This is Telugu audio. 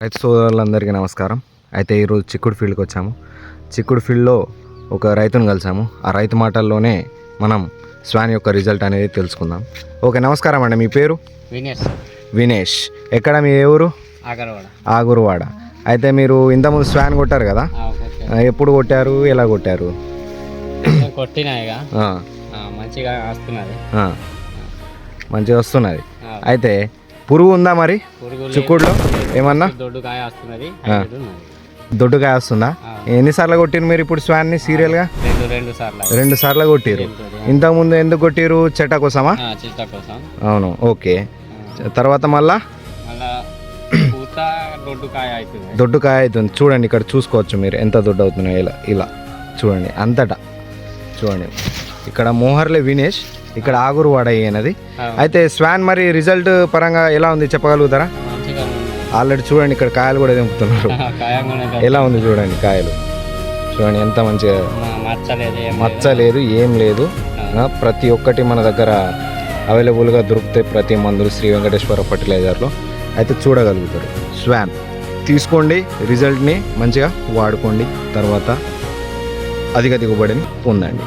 రైతు సోదరులందరికీ నమస్కారం. అయితే ఈరోజు చిక్కుడు ఫీల్డ్కి వచ్చాము. చిక్కుడు ఫీల్డ్లో ఒక రైతును కలిసాము. ఆ రైతు మాటల్లోనే మనం స్వాన్ యొక్క రిజల్ట్ అనేది తెలుసుకుందాం. ఓకే, నమస్కారం అండి. మీ పేరు? వినేష్. ఎక్కడ మీ ఊరు? ఆగురువాడ. అయితే మీరు ఇంతకుముందు స్వాన్ కొట్టారు కదా, ఎప్పుడు కొట్టారు, ఎలా కొట్టారు? మంచిగా వస్తున్నది. అయితే పురుగు ఉందా మరి చిక్కుడులో? ఏమన్నా దొడ్డుకాయ వస్తుందా? ఎన్నిసార్లు కొట్టిరు మీరు ఇప్పుడు స్వాన్ని సీరియల్గా? రెండు సార్లు కొట్టిరు. ఇంతకుముందు ఎందుకు కొట్టిరు? చెట్ట కోసమా? అవును, ఓకే. తర్వాత మళ్ళా దొడ్డుకాయ అవుతుంది. చూడండి, ఇక్కడ చూసుకోవచ్చు మీరు ఎంత దొడ్డు అవుతున్నాయో. ఇలా ఇలా చూడండి, అంతటా చూడండి. ఇక్కడ మోహర్లే వినేష్, ఇక్కడ ఆగురువాడ అయినది. అయితే స్వాన్ మరి రిజల్ట్ పరంగా ఎలా ఉంది చెప్పగలుగుతారా? ఆల్రెడీ చూడండి, ఇక్కడ కాయలు కూడా దింపుతున్నారు. ఎలా ఉంది చూడండి, కాయలు చూడండి ఎంత మంచిగా, మచ్చ లేదు, ఏం లేదు. ప్రతి ఒక్కటి మన దగ్గర అవైలబుల్గా దొరుకుతాయి. ప్రతి మందులు శ్రీ వెంకటేశ్వర ఫర్టిలైజర్లో. అయితే చూడగలుగుతారు. స్వాన్ తీసుకోండి, రిజల్ట్ని మంచిగా వాడుకోండి. తర్వాత అధిక దిగుబడిని పొందండి.